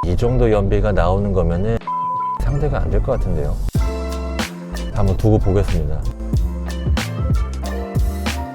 이 정도 연비가 나오는 거면은 상대가 안 될 것 같은데요. 한번 두고 보겠습니다.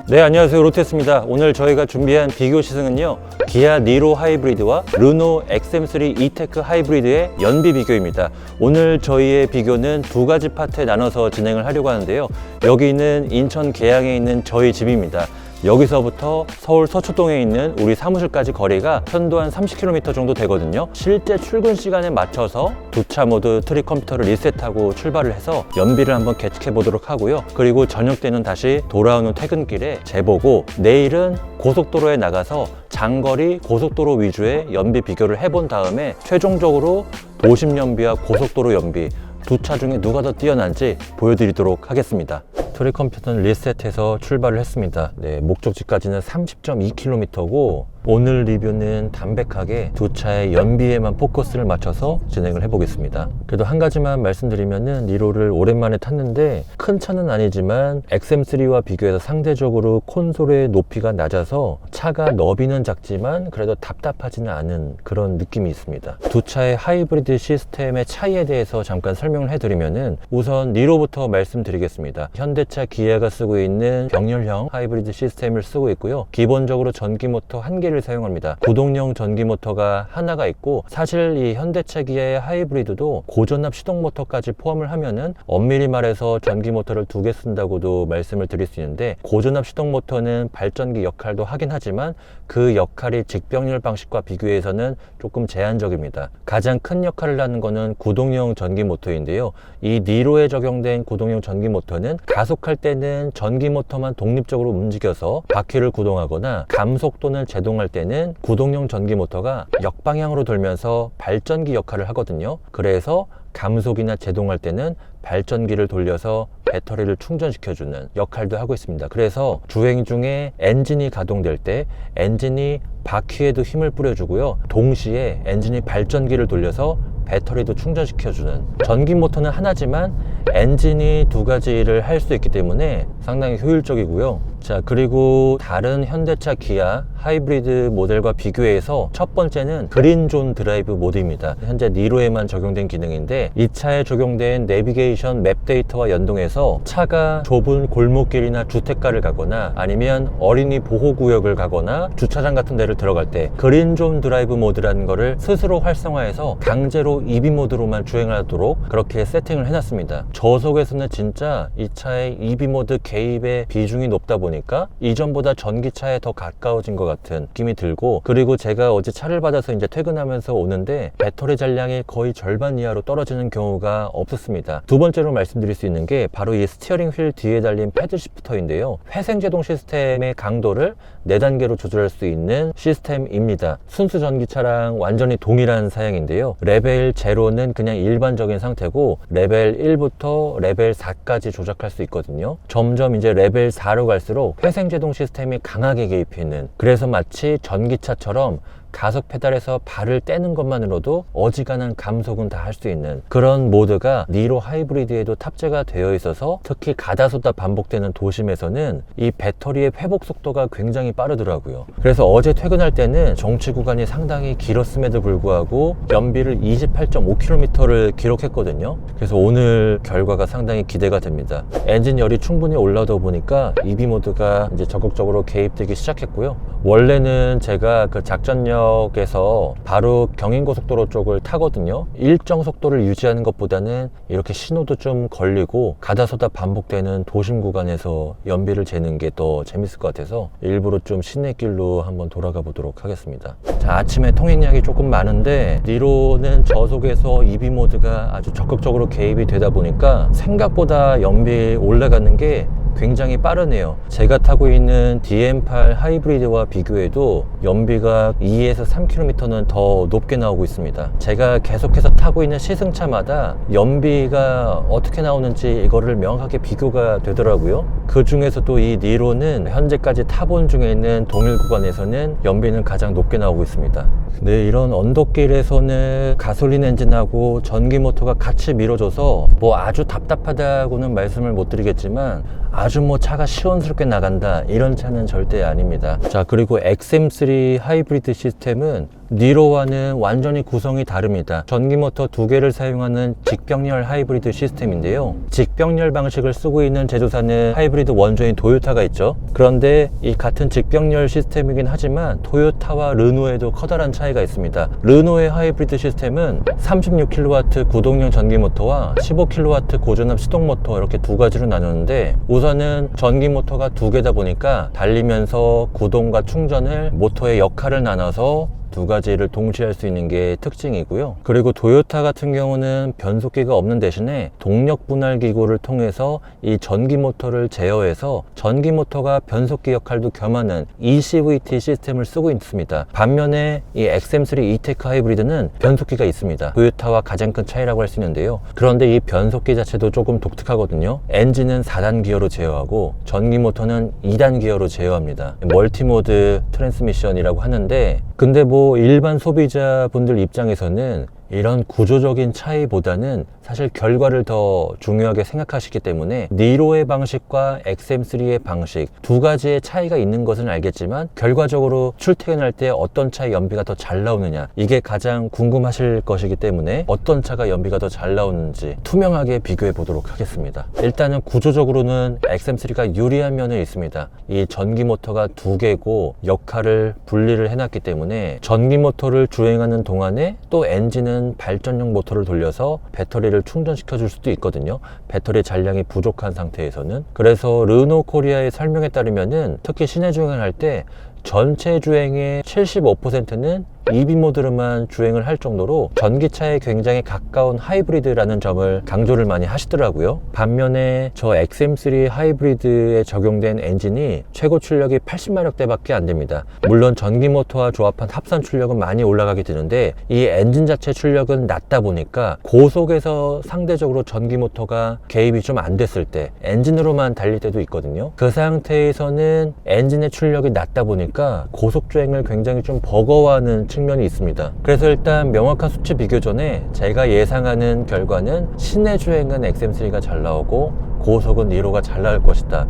네, 안녕하세요, 로테스입니다. 오늘 저희가 준비한 비교 시승은요, 기아 니로 하이브리드와 르노 XM3 E-TEC 하이브리드의 연비 비교입니다. 오늘 저희의 비교는 두 가지 파트에 나눠서 진행을 하려고 하는데요. 여기는 인천 계양에 있는 저희 집입니다. 여기서부터 서울 서초동에 있는 우리 사무실까지 거리가 편도 한 30km 정도 되거든요. 실제 출근 시간에 맞춰서 두 차 모두 트릭 컴퓨터를 리셋하고 출발을 해서 연비를 한번 계측해 보도록 하고요. 그리고 저녁 때는 다시 돌아오는 퇴근길에 재보고, 내일은 고속도로에 나가서 장거리 고속도로 위주의 연비 비교를 해본 다음에 최종적으로 도심 연비와 고속도로 연비 두 차 중에 누가 더 뛰어난지 보여드리도록 하겠습니다. 트릭 컴퓨터는 리셋해서 출발을 했습니다. 네, 목적지까지는 30.2km고 오늘 리뷰는 담백하게 두 차의 연비에만 포커스를 맞춰서 진행을 해보겠습니다. 그래도 한 가지만 말씀드리면은 니로를 오랜만에 탔는데 큰 차는 아니지만 XM3와 비교해서 상대적으로 콘솔의 높이가 낮아서 차가 너비는 작지만 그래도 답답하지는 않은 그런 느낌이 있습니다. 두 차의 하이브리드 시스템의 차이에 대해서 잠깐 설명을 해드리면은, 우선 니로부터 말씀드리겠습니다. 현대차 기아가 쓰고 있는 병렬형 하이브리드 시스템을 쓰고 있고요. 기본적으로 전기 모터 한 개를 사용합니다. 구동용 전기 모터가 하나가 있고, 사실 이 현대차 기아의 하이브리드도 고전압 시동 모터까지 포함을 하면은 엄밀히 말해서 전기 모터를 두 개 쓴다고도 말씀을 드릴 수 있는데, 고전압 시동 모터는 발전기 역할도 하긴 하지만 그 역할이 직병렬 방식과 비교해서는 조금 제한적입니다. 가장 큰 역할을 하는 거는 구동용 전기 모터인데요. 이 니로에 적용된 구동용 전기 모터는 가속할 때는 전기 모터만 독립적으로 움직여서 바퀴를 구동하거나, 감속 또는 제동할 때는 구동용 전기 모터가 역방향으로 돌면서 발전기 역할을 하거든요. 그래서 감속이나 제동할 때는 발전기를 돌려서 배터리를 충전시켜주는 역할도 하고 있습니다. 그래서 주행 중에 엔진이 가동될 때 엔진이 바퀴에도 힘을 뿌려주고요. 동시에 엔진이 발전기를 돌려서 배터리도 충전시켜주는, 전기 모터는 하나지만 엔진이 두 가지를 할 수 있기 때문에 상당히 효율적이고요. 자, 그리고 다른 현대차 기아 하이브리드 모델과 비교해서 첫 번째는 그린존 드라이브 모드입니다. 현재 니로에만 적용된 기능인데, 이 차에 적용된 내비게이션 맵 데이터와 연동해서 차가 좁은 골목길이나 주택가를 가거나 아니면 어린이 보호구역을 가거나 주차장 같은 데를 들어갈 때 그린존 드라이브 모드라는 거를 스스로 활성화해서 강제로 EV 모드로만 주행하도록 그렇게 세팅을 해놨습니다. 저속에서는 진짜 이 차의 EV 모드 개입의 비중이 높다 보니까 이전보다 전기차에 더 가까워진 것 같은 느낌이 들고, 그리고 제가 어제 차를 받아서 이제 퇴근하면서 오는데 배터리 잔량이 거의 절반 이하로 떨어지는 경우가 없었습니다. 두 번째로 말씀드릴 수 있는 게 바로 이 스티어링 휠 뒤에 달린 패들 시프터인데요. 회생제동 시스템의 강도를 4단계로 조절할 수 있는 시스템입니다. 순수 전기차랑 완전히 동일한 사양인데요. 레벨 0는 그냥 일반적인 상태고, 레벨 1부터 레벨 4까지 조작할 수 있거든요. 점점 이제 레벨 4로 갈수록 회생제동 시스템이 강하게 개입해 있는, 그래서 마치 전기차처럼 가속 페달에서 발을 떼는 것만으로도 어지간한 감속은 다 할 수 있는 그런 모드가 니로 하이브리드에도 탑재가 되어 있어서, 특히 가다소다 반복되는 도심에서는 이 배터리의 회복 속도가 굉장히 빠르더라고요. 그래서 어제 퇴근할 때는 정체 구간이 상당히 길었음에도 불구하고 연비를 28.5km를 기록했거든요. 그래서 오늘 결과가 상당히 기대가 됩니다. 엔진 열이 충분히 올라오다 보니까 EV 모드가 이제 적극적으로 개입되기 시작했고요. 원래는 제가 그 작전역에서 바로 경인고속도로 쪽을 타거든요. 일정 속도를 유지하는 것보다는 이렇게 신호도 좀 걸리고 가다소다 반복되는 도심 구간에서 연비를 재는 게 더 재밌을 것 같아서 일부러 좀 시내길로 한번 돌아가 보도록 하겠습니다. 자, 아침에 통행량이 조금 많은데 니로는 저속에서 EV 모드가 아주 적극적으로 개입이 되다 보니까 생각보다 연비 올라가는 게 굉장히 빠르네요. 제가 타고 있는 DM8 하이브리드와 비교해도 연비가 2에서 3km는 더 높게 나오고 있습니다. 제가 계속해서 타고 있는 시승차마다 연비가 어떻게 나오는지 이거를 명확하게 비교가 되더라고요. 그 중에서도 이 니로는 현재까지 타본 중에 있는 동일 구간에서는 연비는 가장 높게 나오고 있습니다. 네, 이런 언덕길에서는 가솔린 엔진하고 전기 모터가 같이 밀어줘서 뭐 아주 답답하다고는 말씀을 못 드리겠지만 아주 뭐 차가 시원스럽게 나간다 이런 차는 절대 아닙니다. 자, 그리고 XM3 하이브리드 시스템은 니로와는 완전히 구성이 다릅니다. 전기모터 두 개를 사용하는 직병렬 하이브리드 시스템인데요. 직병렬 방식을 쓰고 있는 제조사는 하이브리드 원조인 도요타가 있죠. 그런데 이 같은 직병렬 시스템이긴 하지만 토요타와 르노에도 커다란 차이가 있습니다. 르노의 하이브리드 시스템은 36kW 구동형 전기모터와 15kW 고전압 시동모터 이렇게 두 가지로 나누는데, 우선은 전기모터가 두 개다 보니까 달리면서 구동과 충전을 모터의 역할을 나눠서 두 가지를 동시에 할 수 있는 게 특징이고요. 그리고 도요타 같은 경우는 변속기가 없는 대신에 동력 분할 기구를 통해서 이 전기 모터를 제어해서 전기 모터가 변속기 역할도 겸하는 ECVT 시스템을 쓰고 있습니다. 반면에 이 XM3 E-TEC 하이브리드는 변속기가 있습니다. 도요타와 가장 큰 차이라고 할 수 있는데요. 그런데 이 변속기 자체도 조금 독특하거든요. 엔진은 4단 기어로 제어하고 전기 모터는 2단 기어로 제어합니다. 멀티모드 트랜스미션이라고 하는데, 근데 뭐 일반 소비자분들 입장에서는 이런 구조적인 차이보다는 사실 결과를 더 중요하게 생각하시기 때문에 니로의 방식과 XM3의 방식 두 가지의 차이가 있는 것은 알겠지만, 결과적으로 출퇴근할 때 어떤 차의 연비가 더 잘 나오느냐, 이게 가장 궁금하실 것이기 때문에 어떤 차가 연비가 더 잘 나오는지 투명하게 비교해 보도록 하겠습니다. 일단은 구조적으로는 XM3가 유리한 면은 있습니다. 이 전기 모터가 두 개고 역할을 분리를 해놨기 때문에 전기 모터를 주행하는 동안에 또 엔진은 발전용 모터를 돌려서 배터리를 충전시켜 줄 수도 있거든요. 배터리 잔량이 부족한 상태에서는. 그래서 르노 코리아의 설명에 따르면은 특히 시내 주행을 할 때 전체 주행의 75%는 EV 모드로만 주행을 할 정도로 전기차에 굉장히 가까운 하이브리드라는 점을 강조를 많이 하시더라고요. 반면에 저 XM3 하이브리드에 적용된 엔진이 최고 출력이 80마력대밖에 안 됩니다. 물론 전기 모터와 조합한 합산 출력은 많이 올라가게 되는데, 이 엔진 자체 출력은 낮다 보니까 고속에서 상대적으로 전기 모터가 개입이 좀 안 됐을 때 엔진으로만 달릴 때도 있거든요. 그 상태에서는 엔진의 출력이 낮다 보니까 고속 주행을 굉장히 좀 버거워하는 측면이 있습니다. 그래서 일단 명확한 수치 비교 전에 제가 예상하는 결과는 시내 주행은 XM3가 잘 나오고 고속은 니로가 잘 나올 것이다,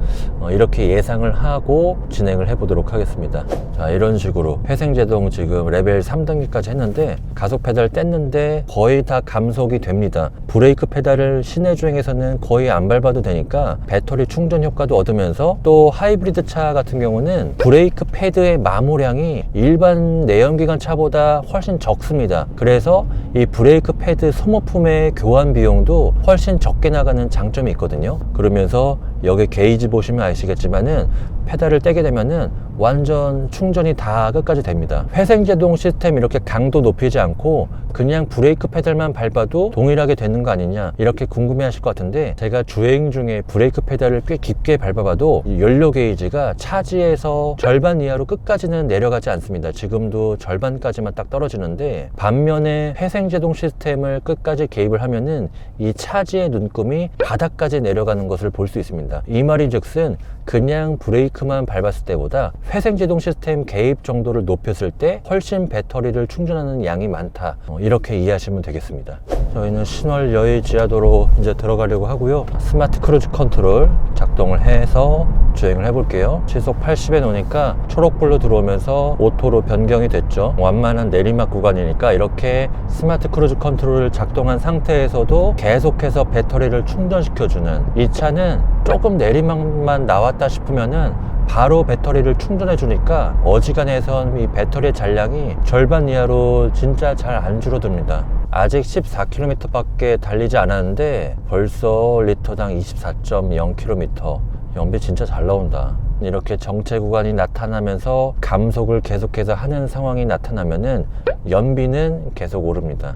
이렇게 예상을 하고 진행을 해보도록 하겠습니다. 자, 이런 식으로 회생제동 지금 레벨 3단계까지 했는데 가속 페달 뗐는데 거의 다 감속이 됩니다. 브레이크 페달을 시내 주행에서는 거의 안 밟아도 되니까 배터리 충전 효과도 얻으면서, 또 하이브리드 차 같은 경우는 브레이크 패드의 마모량이 일반 내연기관 차보다 훨씬 적습니다. 그래서 이 브레이크 패드 소모품의 교환 비용도 훨씬 적게 나가는 장점이 있거든요. 그러면서 여기 게이지 보시면 아시겠지만은 페달을 떼게 되면은 완전 충전이 다 끝까지 됩니다. 회생제동 시스템 이렇게 강도 높이지 않고 그냥 브레이크 페달만 밟아도 동일하게 되는 거 아니냐, 이렇게 궁금해 하실 것 같은데, 제가 주행 중에 브레이크 페달을 꽤 깊게 밟아봐도 연료 게이지가 차지에서 절반 이하로 끝까지는 내려가지 않습니다. 지금도 절반까지만 딱 떨어지는데, 반면에 회생제동 시스템을 끝까지 개입을 하면은 이 차지의 눈금이 바닥까지 내려가는 것을 볼 수 있습니다. 이 말인즉슨 그냥 브레이크만 밟았을 때보다 회생제동 시스템 개입 정도를 높였을 때 훨씬 배터리를 충전하는 양이 많다, 이렇게 이해하시면 되겠습니다. 저희는 신월 여의 지하도로 이제 들어가려고 하고요. 스마트 크루즈 컨트롤 작동을 해서 주행을 해볼게요. 시속 80에 놓으니까 초록불로 들어오면서 오토로 변경이 됐죠. 완만한 내리막 구간이니까 이렇게 스마트 크루즈 컨트롤을 작동한 상태에서도 계속해서 배터리를 충전시켜주는, 이 차는 조금 내리막만 나왔다 싶으면은 바로 배터리를 충전해 주니까 어지간해선 이 배터리의 잔량이 절반 이하로 진짜 잘 안 줄어듭니다. 아직 14km 밖에 달리지 않았는데 벌써 리터당 24.0km, 연비 진짜 잘 나온다. 이렇게 정체 구간이 나타나면서 감속을 계속해서 하는 상황이 나타나면은 연비는 계속 오릅니다.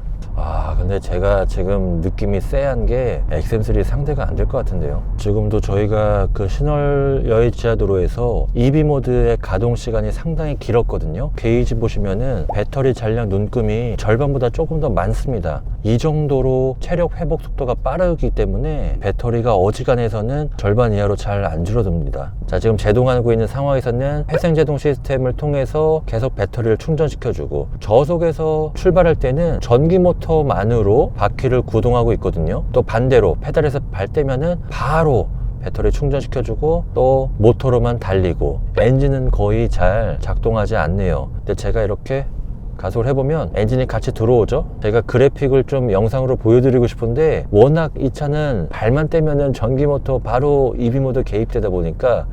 근데 제가 지금 느낌이 쎄한 게 XM3 상대가 안 될 것 같은데요. 지금도 저희가 그 신월 여의 지하도로에서 EV 모드의 가동 시간이 상당히 길었거든요. 게이지 보시면은 배터리 잔량 눈금이 절반보다 조금 더 많습니다. 이 정도로 체력 회복 속도가 빠르기 때문에 배터리가 어지간해서는 절반 이하로 잘 안 줄어듭니다. 자, 지금 제동하고 있는 상황에서는 회생제동 시스템을 통해서 계속 배터리를 충전시켜주고, 저속에서 출발할 때는 전기 모터만으로 바퀴를 구동하고 있거든요. 또 반대로 페달에서 밟대면은 바로 배터리 충전시켜주고 또 모터로만 달리고, 엔진은 거의 잘 작동하지 않네요. 근데 제가 이렇게 가속을 해보면 엔진이 같이 들어오죠. 제가 그래픽을 좀 영상으로 보여드리고 싶은데 워낙 이 차는 발만 떼면은 전기 모터 바로 EV 모드 개입되다 보니까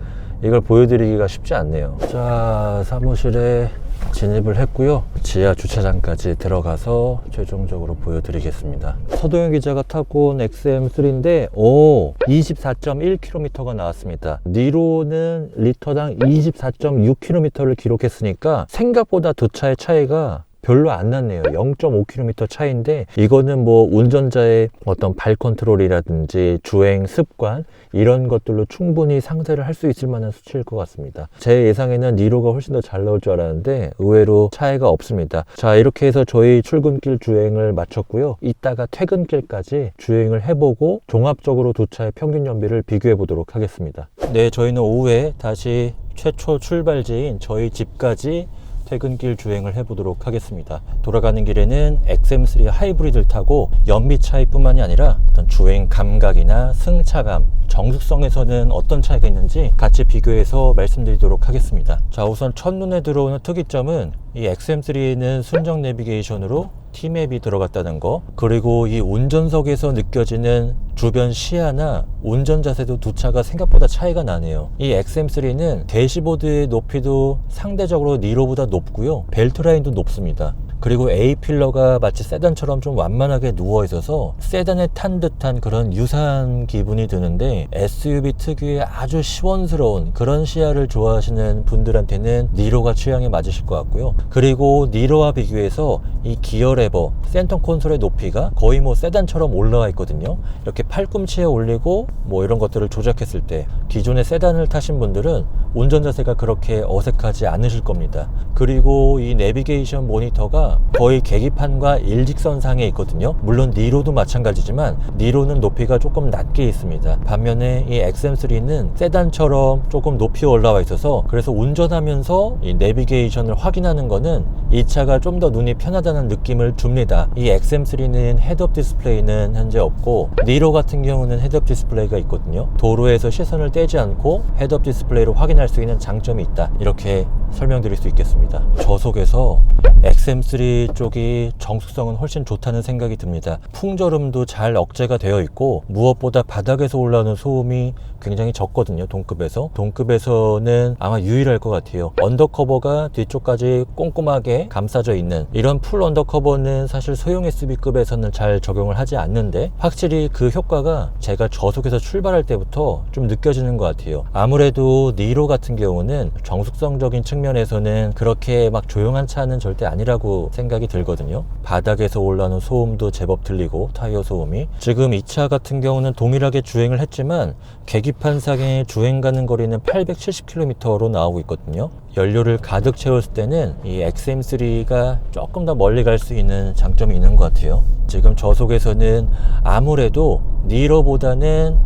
이걸 보여드리기가 쉽지 않네요. 자, 사무실에 진입을 했고요. 지하 주차장까지 들어가서 최종적으로 보여드리겠습니다. 서도영 기자가 타고 온 XM3인데 24.1km가 나왔습니다. 니로는 리터당 24.6km를 기록했으니까 생각보다 두 차의 차이가 별로 안 났네요. 0.5km 차이인데 이거는 뭐 운전자의 어떤 발 컨트롤이라든지 주행 습관 이런 것들로 충분히 상쇄를 할 수 있을 만한 수치일 것 같습니다. 제 예상에는 니로가 훨씬 더 잘 나올 줄 알았는데 의외로 차이가 없습니다. 자, 이렇게 해서 저희 출근길 주행을 마쳤고요. 이따가 퇴근길까지 주행을 해보고 종합적으로 두 차의 평균 연비를 비교해 보도록 하겠습니다. 네, 저희는 오후에 다시 최초 출발지인 저희 집까지 퇴근길 주행을 해보도록 하겠습니다. 돌아가는 길에는 XM3 하이브리드를 타고 연비 차이뿐만이 아니라 어떤 주행 감각이나 승차감, 정숙성에서는 어떤 차이가 있는지 같이 비교해서 말씀드리도록 하겠습니다. 자, 우선 첫눈에 들어오는 특이점은 이 XM3는 순정 내비게이션으로 T맵이 들어갔다는 거, 그리고 이 운전석에서 느껴지는 주변 시야나 운전 자세도 두 차가 생각보다 차이가 나네요. 이 XM3는 대시보드의 높이도 상대적으로 니로보다 높고요, 벨트 라인도 높습니다. 그리고 A필러가 마치 세단처럼 좀 완만하게 누워 있어서 세단에 탄 듯한 그런 유사한 기분이 드는데 SUV 특유의 아주 시원스러운 그런 시야를 좋아하시는 분들한테는 니로가 취향에 맞으실 것 같고요. 그리고 니로와 비교해서 이 기어 레버, 센터 콘솔의 높이가 거의 뭐 세단처럼 올라와 있거든요. 이렇게 팔꿈치에 올리고 뭐 이런 것들을 조작했을 때 기존의 세단을 타신 분들은 운전 자세가 그렇게 어색하지 않으실 겁니다. 그리고 이 내비게이션 모니터가 거의 계기판과 일직선상에 있거든요. 물론 니로도 마찬가지지만 니로는 높이가 조금 낮게 있습니다. 반면에 이 XM3는 세단처럼 조금 높이 올라와 있어서 그래서 운전하면서 이 내비게이션을 확인하는 거는 이 차가 좀 더 눈이 편하다는 느낌을 줍니다. 이 XM3는 헤드업 디스플레이는 현재 없고 니로 같은 경우는 헤드업 디스플레이가 있거든요. 도로에서 시선을 떼지 않고 헤드업 디스플레이로 확인할 수 있는 장점이 있다, 이렇게 설명드릴 수 있겠습니다. 저속에서 XM3 쪽이 정숙성은 훨씬 좋다는 생각이 듭니다. 풍절음도 잘 억제가 되어 있고 무엇보다 바닥에서 올라오는 소음이 굉장히 적거든요. 동급에서는 아마 유일할 것 같아요. 언더커버가 뒤쪽까지 꼼꼼하게 감싸져 있는 이런 풀 언더커버는 사실 소형 SUV급에서는 잘 적용을 하지 않는데 확실히 그 효과가 제가 저속에서 출발할 때부터 좀 느껴지는 것 같아요. 아무래도 니로 같은 경우는 정숙성적인 측면에서는 그렇게 막 조용한 차는 절대 아니라고 생각이 들거든요. 바닥에서 올라오는 소음도 제법 들리고 타이어 소음이, 지금 이 차 같은 경우는 동일하게 주행을 했지만 계기판상의 주행 가는 거리는 870km로 나오고 있거든요. 연료를 가득 채웠을 때는 이 XM3가 조금 더 멀리 갈 수 있는 장점이 있는 것 같아요. 지금 저속에서는 아무래도 니로보다는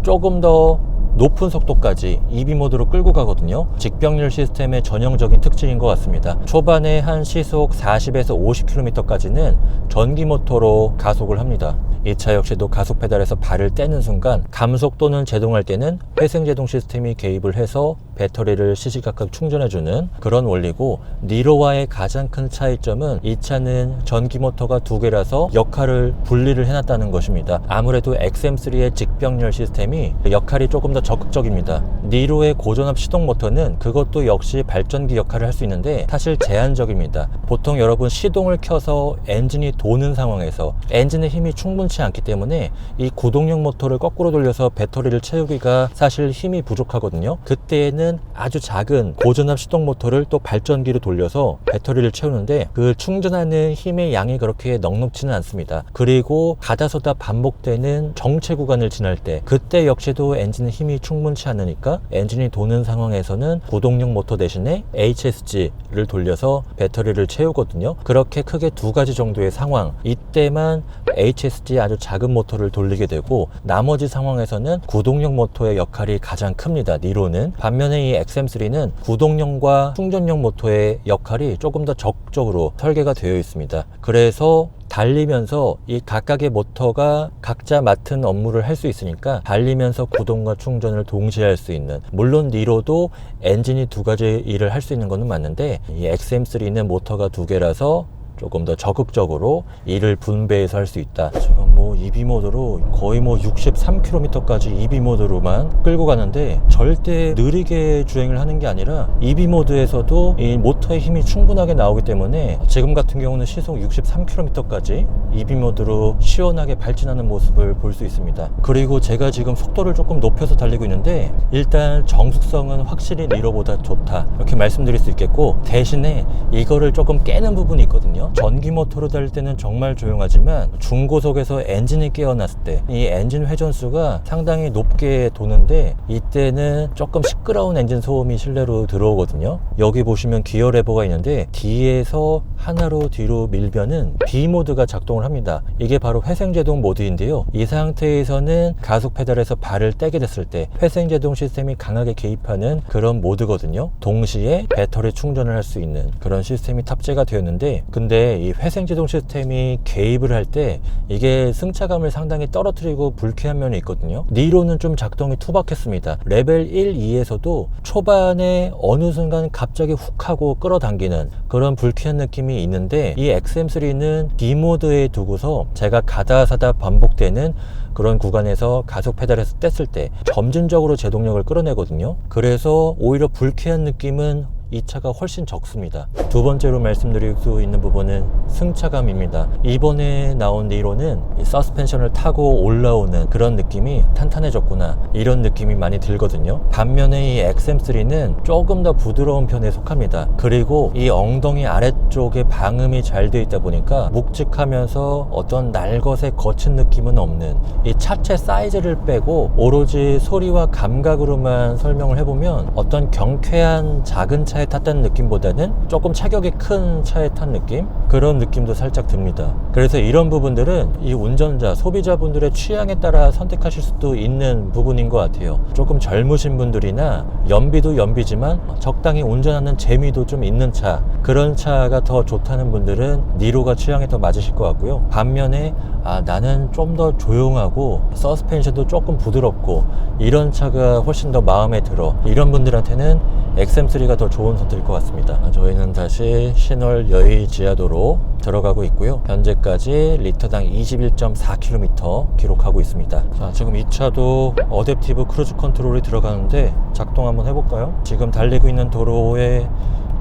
조금 더 높은 속도까지 EV 모드로 끌고 가거든요. 직병렬 시스템의 전형적인 특징인 것 같습니다. 초반에 한 시속 40에서 50km까지는 전기 모터로 가속을 합니다. 이 차 역시도 가속 페달에서 발을 떼는 순간 감속 또는 제동할 때는 회생제동 시스템이 개입을 해서 배터리를 시시각각 충전해주는 그런 원리고, 니로와의 가장 큰 차이점은 이 차는 전기 모터가 두 개라서 역할을 분리를 해놨다는 것입니다. 아무래도 XM3의 직병렬 시스템이 역할이 조금 더 적극적입니다. 니로의 고전압 시동 모터는 그것도 역시 발전기 역할을 할 수 있는데 사실 제한적입니다. 보통 여러분 시동을 켜서 엔진이 도는 상황에서 엔진의 힘이 충분치 않기 때문에 이 구동력 모터를 거꾸로 돌려서 배터리를 채우기가 사실 힘이 부족하거든요. 그때에는 아주 작은 고전압 시동 모터를 또 발전기로 돌려서 배터리를 채우는데 그 충전하는 힘의 양이 그렇게 넉넉지는 않습니다. 그리고 가다서다 반복되는 정체 구간을 지날 때 그때 역시도 엔진의 힘이 충분치 않으니까 엔진이 도는 상황에서는 구동력 모터 대신에 HSG를 돌려서 배터리를 채우거든요. 그렇게 크게 두 가지 정도의 상황, 이때만 HSG 아주 작은 모터를 돌리게 되고 나머지 상황에서는 구동력 모터의 역할이 가장 큽니다. 니로는. 반면에 이 XM3는 구동력과 충전력 모터의 역할이 조금 더 적극적으로 설계가 되어 있습니다. 그래서 달리면서 이 각각의 모터가 각자 맡은 업무를 할 수 있으니까 달리면서 구동과 충전을 동시에 할 수 있는, 물론 니로도 엔진이 두 가지 일을 할 수 있는 것은 맞는데 이 XM3는 모터가 두 개라서 조금 더 적극적으로 일을 분배해서 할 수 있다. 지금 뭐 EV 모드로 거의 뭐 63km까지 EV 모드로만 끌고 가는데 절대 느리게 주행을 하는 게 아니라 EV 모드에서도 이 모터의 힘이 충분하게 나오기 때문에 지금 같은 경우는 시속 63km까지 EV 모드로 시원하게 발진하는 모습을 볼 수 있습니다. 그리고 제가 지금 속도를 조금 높여서 달리고 있는데 일단 정숙성은 확실히 니로보다 좋다, 이렇게 말씀드릴 수 있겠고, 대신에 이거를 조금 깨는 부분이 있거든요. 전기 모터로 달릴 때는 정말 조용하지만 중고속에서 엔진이 깨어났을 때 이 엔진 회전수가 상당히 높게 도는데 이때는 조금 시끄러운 엔진 소음이 실내로 들어오거든요. 여기 보시면 기어 레버가 있는데 뒤에서 하나로 뒤로 밀면은 B 모드가 작동을 합니다. 이게 바로 회생제동 모드인데요. 이 상태에서는 가속 페달에서 발을 떼게 됐을 때 회생제동 시스템이 강하게 개입하는 그런 모드거든요. 동시에 배터리 충전을 할 수 있는 그런 시스템이 탑재가 되었는데, 근데 이 회생제동 시스템이 개입을 할 때 이게 승차감을 상당히 떨어뜨리고 불쾌한 면이 있거든요. 니로는 좀 작동이 투박했습니다. 레벨 1, 2에서도 초반에 어느 순간 갑자기 훅 하고 끌어당기는 그런 불쾌한 느낌이 있는데, 이 XM3는 D 모드에 두고서 제가 가다사다 반복되는 그런 구간에서 가속 페달에서 뗐을 때 점진적으로 제동력을 끌어내거든요. 그래서 오히려 불쾌한 느낌은 이 차가 훨씬 적습니다. 두 번째로 말씀드릴 수 있는 부분은 승차감입니다. 이번에 나온 니로는 이 서스펜션을 타고 올라오는 그런 느낌이 탄탄해졌구나, 이런 느낌이 많이 들거든요. 반면에 이 XM3는 조금 더 부드러운 편에 속합니다. 그리고 이 엉덩이 아래쪽에 방음이 잘 되어 있다 보니까 묵직하면서 어떤 날것의 거친 느낌은 없는, 이 차체 사이즈를 빼고 오로지 소리와 감각으로만 설명을 해보면 어떤 경쾌한 작은 차에 탔다는 느낌보다는 조금 체격이 큰 차에 탄 느낌? 그런 느낌도 살짝 듭니다. 그래서 이런 부분들은 이 운전자, 소비자분들의 취향에 따라 선택하실 수도 있는 부분인 것 같아요. 조금 젊으신 분들이나 연비도 연비지만 적당히 운전하는 재미도 좀 있는 차, 그런 차가 더 좋다는 분들은 니로가 취향에 더 맞으실 것 같고요. 반면에 나는 좀 더 조용하고 서스펜션도 조금 부드럽고 이런 차가 훨씬 더 마음에 들어, 이런 분들한테는 XM3가 더 좋은 선택일 것 같습니다. 저희는 다시 신월 여의 지하도로 들어가고 있고요. 현재까지 리터당 21.4km 기록하고 있습니다. 자, 지금 이 차도 어댑티브 크루즈 컨트롤이 들어가는데 작동 한번 해볼까요? 지금 달리고 있는 도로의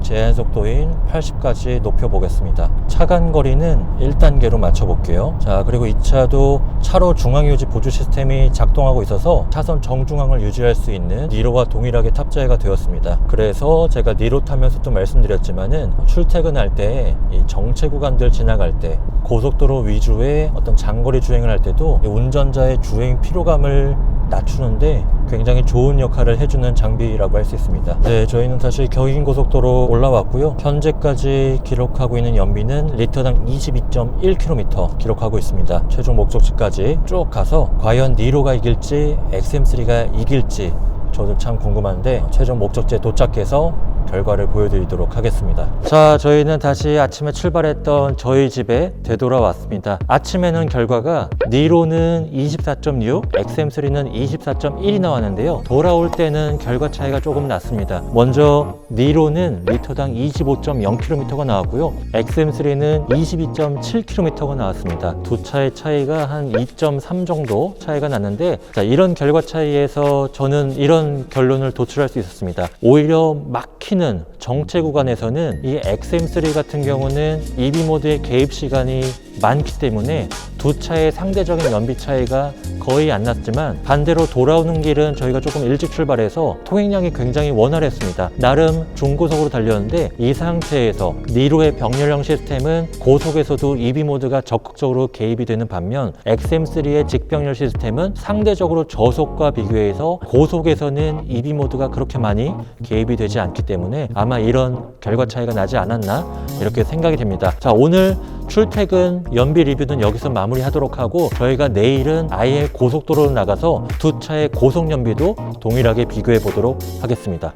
제한 속도인 80까지 높여보겠습니다. 차간 거리는 1단계로 맞춰볼게요. 자, 그리고 이 차도 차로 중앙 유지 보조 시스템이 작동하고 있어서 차선 정중앙을 유지할 수 있는 니로와 동일하게 탑재가 되었습니다. 그래서 제가 니로 타면서도 말씀드렸지만은 출퇴근할 때 이 정체 구간들 지나갈 때 고속도로 위주의 어떤 장거리 주행을 할 때도 이 운전자의 주행 피로감을 낮추는데 굉장히 좋은 역할을 해주는 장비라고 할 수 있습니다. 네, 저희는 다시 경인고속도로 올라왔고요. 현재까지 기록하고 있는 연비는 리터당 22.1km 기록하고 있습니다. 최종 목적지까지 쭉 가서 과연 니로가 이길지 XM3가 이길지 저도 참 궁금한데 최종 목적지에 도착해서 결과를 보여드리도록 하겠습니다. 자, 저희는 다시 아침에 출발했던 저희 집에 되돌아왔습니다. 아침에는 결과가 니로는 24.6, XM3는 24.1이 나왔는데요. 돌아올 때는 결과 차이가 조금 났습니다. 먼저 니로는 리터당 25.0km가 나왔고요. XM3는 22.7km가 나왔습니다. 두 차의 차이가 한 2.3 정도 차이가 났는데, 자, 이런 결과 차이에서 저는 이런 결론을 도출할 수 있었습니다. 오히려 막히는 정체 구간에서는 이 XM3 같은 경우는 EV 모드의 개입 시간이 많기 때문에 두 차의 상대적인 연비 차이가 거의 안 났지만, 반대로 돌아오는 길은 저희가 조금 일찍 출발해서 통행량이 굉장히 원활했습니다. 나름 중고속으로 달렸는데 이 상태에서 니로의 병렬형 시스템은 고속에서도 EV 모드가 적극적으로 개입이 되는 반면 XM3의 직병렬 시스템은 상대적으로 저속과 비교해서 고속에서는 EV 모드가 그렇게 많이 개입이 되지 않기 때문에 아마 이런 결과 차이가 나지 않았나 이렇게 생각이 됩니다. 자, 오늘 출퇴근 연비 리뷰는 여기서 마무리하도록 하고 저희가 내일은 아예 고속도로로 나가서 두 차의 고속 연비도 동일하게 비교해 보도록 하겠습니다.